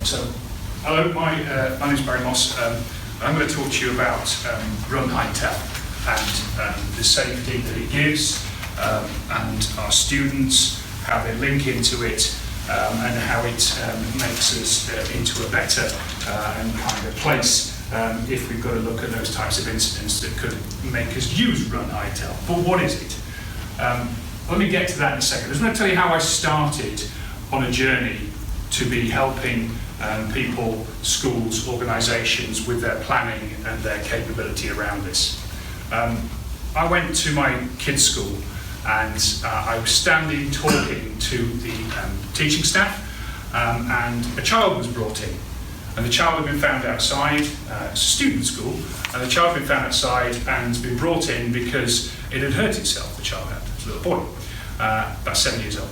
So, hello, my name is Barry Moss. I'm going to talk to you about Run, Hide, Tell and the safety that it gives, and our students, how they link into it, and how it makes us into a better and kind of place if we've got to look at those types of incidents that could make us use Run, Hide, Tell. But what is it? Let me get to that in a second. I just want to tell you how I started on a journey to be helping people, schools, organisations with their planning and their capability around this. I went to my kids' school and I was standing talking to the teaching staff, and a child was brought in. And the child had been found outside, it's a student school, and the child had been found outside and been brought in because it had hurt itself, the child had, it was a little boy, about 7 years old.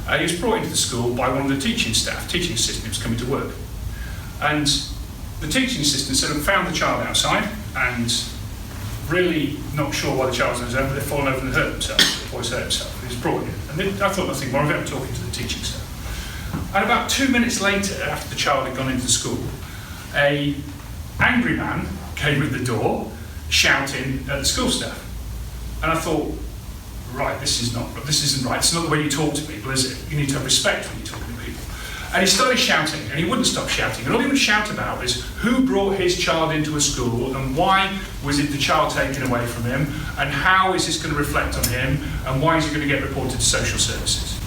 He was brought into the school by one of the teaching staff, teaching assistant, was coming to work. And the teaching assistant said, I found the child outside, and really not sure why the child was on his own, but they'd fallen over and hurt himself. The boy's hurt himself. He was brought in. And then I thought nothing more of it, I'm talking to the teaching staff. And about 2 minutes later, after the child had gone into the school, an angry man came at the door, shouting at the school staff. And I thought, right, this isn't right. It's not the way you talk to people, is it? You need to have respect when you're talking to people. And he started shouting, and he wouldn't stop shouting. And all he would shout about is who brought his child into a school, and why was it the child taken away from him, and how is this going to reflect on him, and why is he going to get reported to social services?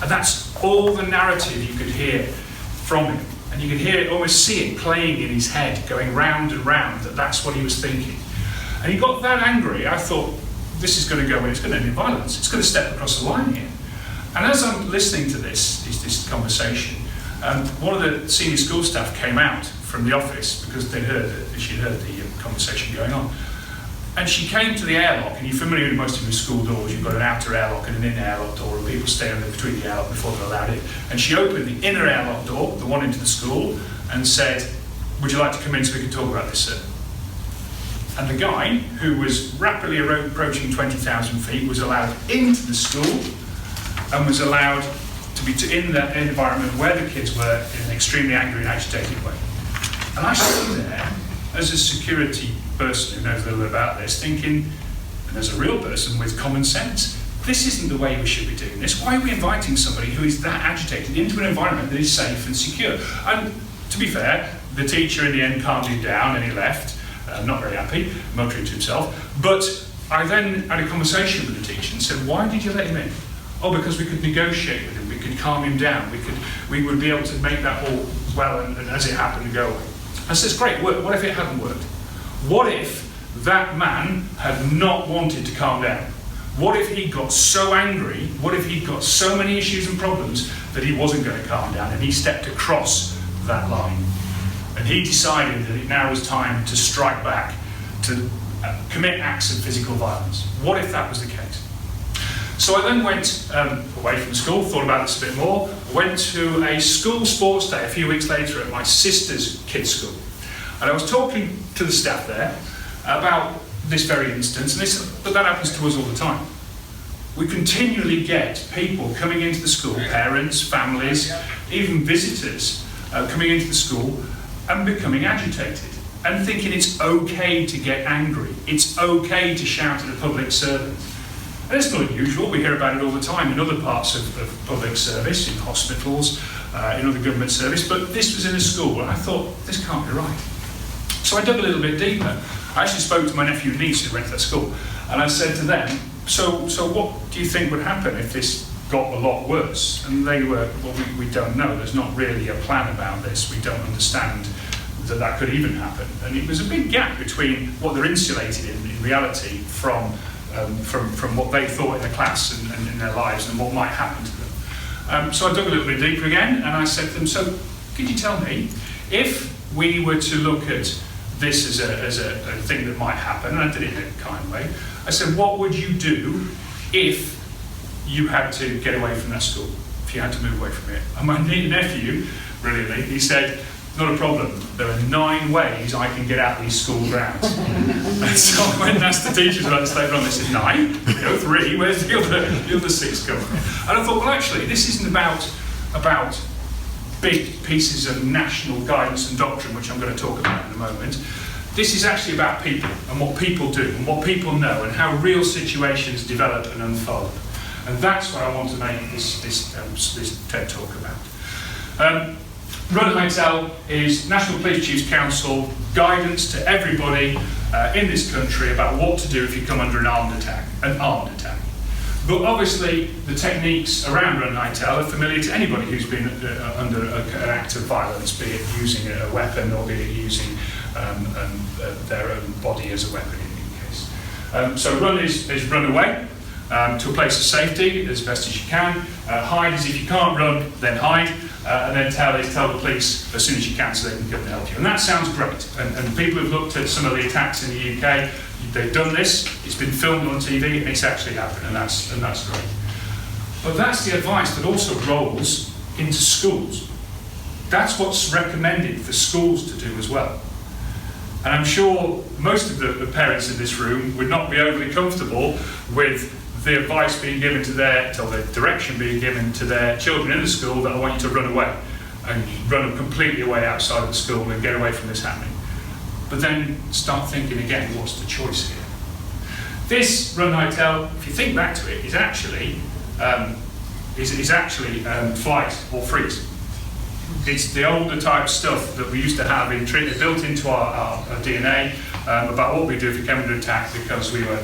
And that's all the narrative you could hear from him. And you could hear it, almost see it playing in his head, going round and round, that's what he was thinking. And he got that angry, I thought, this is going to go and it's going to end in violence. It's going to step across the line here. And as I'm listening to this conversation, one of the senior school staff came out from the office because she'd heard the conversation going on. And she came to the airlock, and you're familiar with most of your school doors, you've got an outer airlock and an inner airlock door, and people stay on between the airlock before they're allowed in. And she opened the inner airlock door, the one into the school, and said, would you like to come in so we can talk about this, sir? And the guy, who was rapidly approaching 20,000 feet, was allowed into the school and was allowed to be in the environment where the kids were in an extremely angry and agitated way. And I stood there as a security person who knows a little bit about this, thinking, and as a real person with common sense, this isn't the way we should be doing this. Why are we inviting somebody who is that agitated into an environment that is safe and secure? And to be fair, the teacher in the end calmed him down and he left. Not very happy, muttering to himself. But I then had a conversation with the teacher and said, why did you let him in? Oh, because we could negotiate with him, we could calm him down, we would be able to make that all well and as it happened to go away. I said, it's great work, what if it hadn't worked? What if that man had not wanted to calm down? What if he got so angry, what if he got so many issues and problems that he wasn't going to calm down and he stepped across that line? And he decided that it now was time to strike back, to commit acts of physical violence. What if that was the case? So I then went away from school, thought about this a bit more, went to a school sports day a few weeks later at my sister's kids' school. And I was talking to the staff there about this very instance, and they said, but that happens to us all the time. We continually get people coming into the school, parents, families, even visitors coming into the school and becoming agitated and thinking it's okay to get angry, it's okay to shout at a public servant. And it's not unusual, we hear about it all the time in other parts of public service, in hospitals, in other government service, but this was in a school and I thought, this can't be right. So I dug a little bit deeper. I actually spoke to my nephew and niece who went to that school, and I said to them, so what do you think would happen if this got a lot worse? And they were, well, we don't know, there's not really a plan about this, we don't understand that could even happen. And it was a big gap between what they're insulated in reality from what they thought in the class and in their lives and what might happen to them. So I dug a little bit deeper again, and I said to them, so could you tell me, if we were to look at this as a thing that might happen, and I did it in a kind way, I said, what would you do if you had to get away from that school, if you had to move away from it? And my nephew, brilliantly, he said, not a problem, there are 9 ways I can get out of these school grounds. And so I went and asked the teachers about this later on, they said, 9? 3, where's the other 6 come from? And I thought, well actually, this isn't about big pieces of national guidance and doctrine, which I'm going to talk about in a moment. This is actually about people and what people do and what people know and how real situations develop and unfold. And that's what I want to make this TED talk about. Run High Tell is National Police Chiefs Council guidance to everybody in this country about what to do if you come under an armed attack. But obviously, the techniques around Run High Tell are familiar to anybody who's been under an act of violence, be it using a weapon or be it using their own body as a weapon in any case. So run is run away to a place of safety as best as you can. Hide is if you can't run, then hide. And then tell the police as soon as you can so they can come and help you. And that sounds great. And people who've looked at some of the attacks in the UK, they've done this, it's been filmed on TV, and it's actually happened, and that's great. But that's the advice that also rolls into schools. That's what's recommended for schools to do as well. And I'm sure most of the parents in this room would not be overly comfortable with the advice being given to the direction being given to their children in the school that I want you to run away and run them completely away outside of the school and get away from this happening. But then start thinking again, what's the choice here? This Run High Tell, if you think back to it, is actually flight or freeze. It's the older type stuff that we used to have built into our DNA about what we do if we came under attack because we were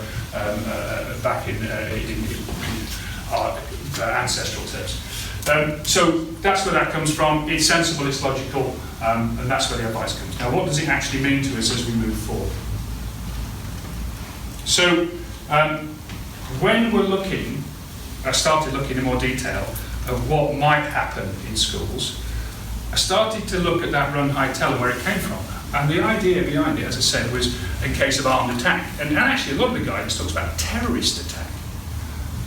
back in our ancestral terms. So that's where that comes from. It's sensible, it's logical, and that's where the advice comes. Now, what does it actually mean to us as we move forward? So, when I started looking in more detail at what might happen in schools, I started to look at that Run High Tell and where it came from. And the idea behind it, as I said, was in case of armed attack. And actually, a lot of the guidance talks about terrorist attack.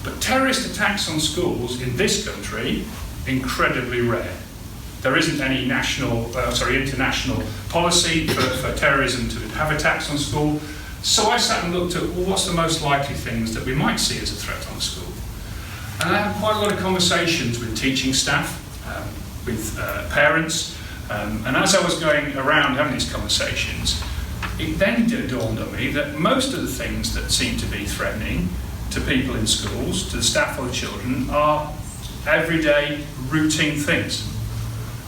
But terrorist attacks on schools in this country, incredibly rare. There isn't any international policy for terrorism to have attacks on school. So I sat and looked at, well, what's the most likely things that we might see as a threat on school? And I had quite a lot of conversations with teaching staff, with parents, and as I was going around having these conversations, it then dawned on me that most of the things that seem to be threatening to people in schools, to the staff or the children, are everyday, routine things.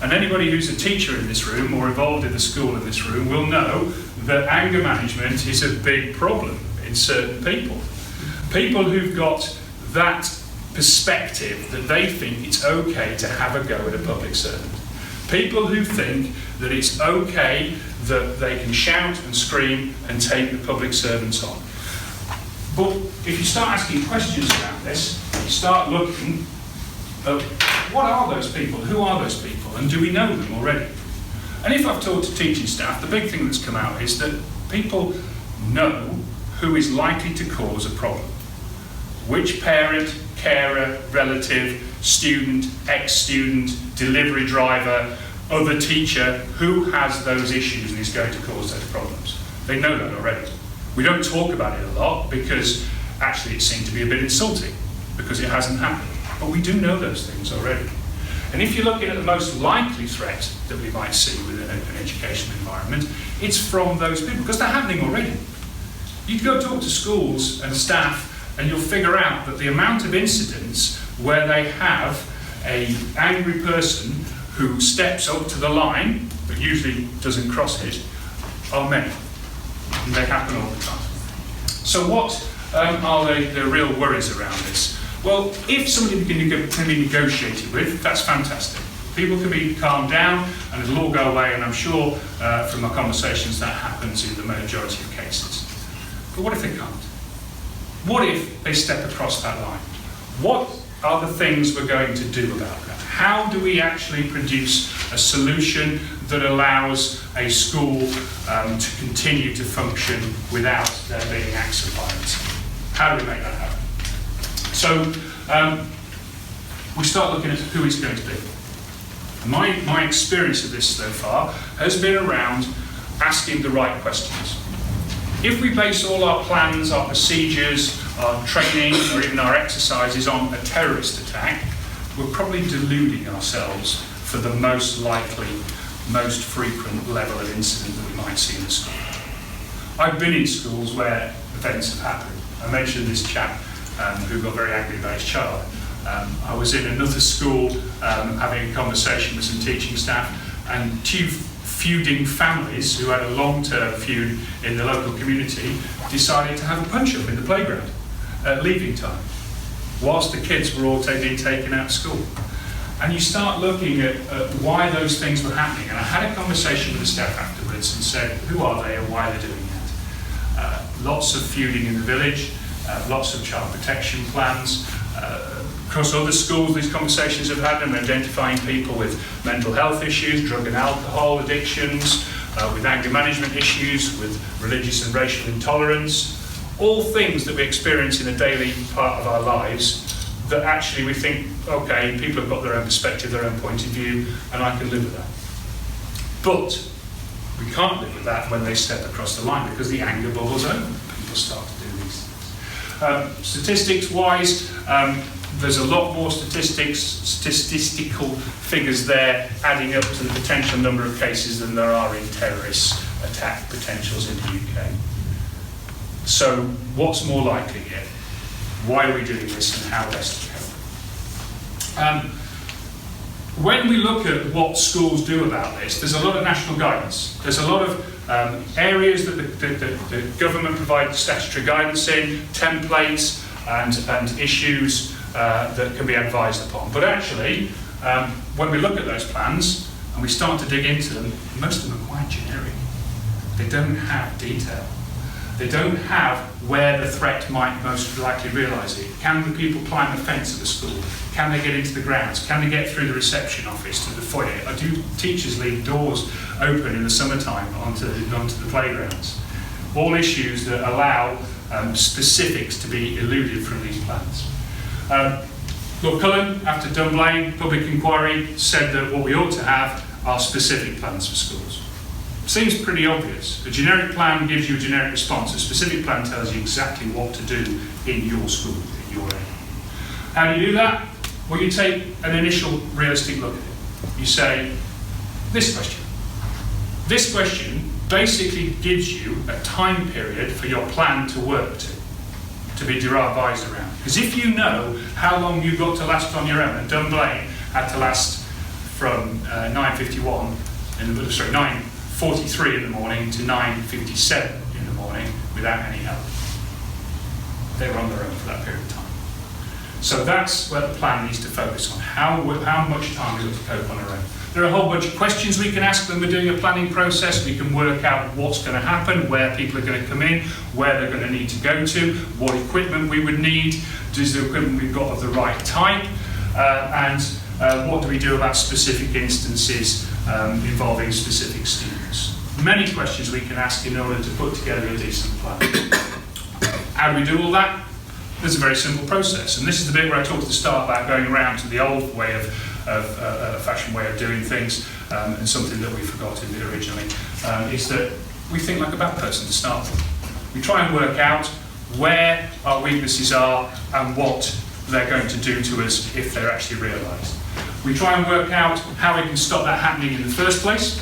And anybody who's a teacher in this room or involved in the school in this room will know that anger management is a big problem in certain people. People who've got that perspective that they think it's okay to have a go at a public servant. People who think that it's okay that they can shout and scream and take the public servants on. But if you start asking questions around this, you start looking at what are those people, who are those people, and do we know them already? And if I've talked to teaching staff, the big thing that's come out is that people know who is likely to cause a problem. Which parent, carer, relative, student, ex-student, delivery driver, other teacher, who has those issues and is going to cause those problems. They know that already. We don't talk about it a lot because actually it seemed to be a bit insulting because it hasn't happened. But we do know those things already. And if you're looking at the most likely threat that we might see within an educational environment, it's from those people because they're happening already. You go talk to schools and staff and you'll figure out that the amount of incidents where they have an angry person who steps up to the line, but usually doesn't cross it, are many. And they happen all the time. So what are the real worries around this? Well, if somebody can be negotiated with, that's fantastic. People can be calmed down and it'll all go away, and I'm sure from my conversations that happens in the majority of cases. But what if they can't? What if they step across that line? What are the things we're going to do about that? How do we actually produce a solution that allows a school to continue to function without there being acts of violence? How do we make that happen? So we start looking at who it's going to be. My experience of this so far has been around asking the right questions. If we base all our plans, our procedures, our training, or even our exercises on a terrorist attack, we're probably deluding ourselves for the most likely, most frequent level of incident that we might see in the school. I've been in schools where events have happened. I mentioned this chap who got very angry about his child. I was in another school having a conversation with some teaching staff, and two feuding families who had a long-term feud in the local community decided to have a punch-up in the playground at leaving time, whilst the kids were all being taken out of school. And you start looking at why those things were happening. And I had a conversation with the staff afterwards and said, who are they and why they're doing that? Lots of feuding in the village, lots of child protection plans. Across other schools, these conversations have had them, identifying people with mental health issues, drug and alcohol addictions, with anger management issues, with religious and racial intolerance. All things that we experience in a daily part of our lives that actually we think, okay, people have got their own perspective, their own point of view, and I can live with that. But we can't live with that when they step across the line, because the anger bubbles over. People start to do these things. Statistics-wise, there's a lot more statistical figures there adding up to the potential number of cases than there are in terrorist attack potentials in the UK. So what's more likely here? Why are we doing this and how best to cope? When we look at what schools do about this, there's a lot of national guidance. There's a lot of areas that the government provides statutory guidance in, templates and issues that can be advised upon. But actually, when we look at those plans and we start to dig into them, most of them are quite generic. They don't have detail. They don't have where the threat might most likely realise it. Can the people climb the fence of the school? Can they get into the grounds? Can they get through the reception office to the foyer? Do teachers leave doors open in the summertime onto the playgrounds? All issues that allow specifics to be eluded from these plans. Lord Cullen, after Dunblane public inquiry, said that what we ought to have are specific plans for schools. Seems pretty obvious. A generic plan gives you a generic response. A specific plan tells you exactly what to do in your school, in your area. How do you do that? Well, you take an initial realistic look at it. You say, this question. This question basically gives you a time period for your plan to work to be devised around. Because if you know how long you've got to last on your own, and Dunblane had to last from 9:43 in the morning to 9:57 in the morning without any help. They were on their own for that period of time. So that's where the plan needs to focus on. How much time we've got to cope on our own. There are a whole bunch of questions we can ask when we're doing a planning process. We can work out what's going to happen, where people are going to come in, where they're going to need to go to, what equipment we would need, is the equipment we've got of the right type, and what do we do about specific instances involving specific students. Many questions we can ask in order to put together a decent plan. How do we do all that? There's a very simple process, and this is the bit where I talked at the start about going around to the old way of fashion way of doing things, and something that we forgot in it originally, is that we think like a bad person to start with. We try and work out where our weaknesses are and what they're going to do to us if they're actually realised. We try and work out how we can stop that happening in the first place,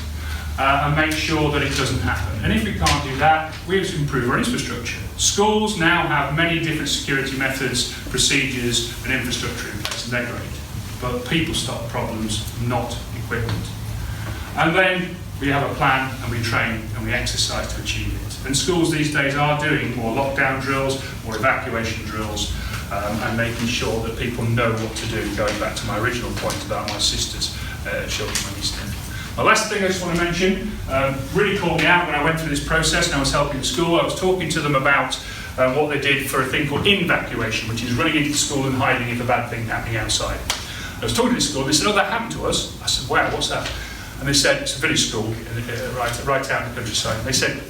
and make sure that it doesn't happen. And if we can't do that, we have to improve our infrastructure. Schools now have many different security methods, procedures, and infrastructure in place, and they're great. But people stop problems, not equipment. And then we have a plan, and we train, and we exercise to achieve it. And schools these days are doing more lockdown drills, more evacuation drills, and making sure that people know what to do, going back to my original point about my sister's children when he's there. The last thing I just want to mention, really caught me out when I went through this process and I was helping the school. I was talking to them about what they did for a thing called evacuation, which is running into the school and hiding if a bad thing happening outside. I was talking to the school, and they said, oh, that happened to us. I said, wow, what's that? And they said, it's a village school, right out in the countryside. And they said,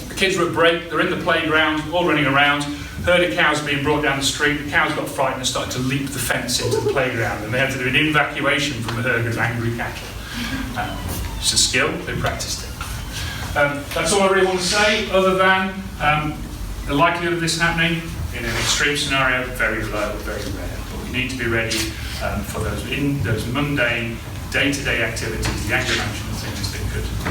the kids were at break, they're in the playground, all running around, heard of cows being brought down the street, the cows got frightened and started to leap the fence into the playground, and they had to do an evacuation from a herd of angry cattle. It's a skill, they practiced it. That's all I really want to say, other than the likelihood of this happening in an extreme scenario, very low, very rare. But we need to be ready for those mundane day-to-day activities, the anger management things that could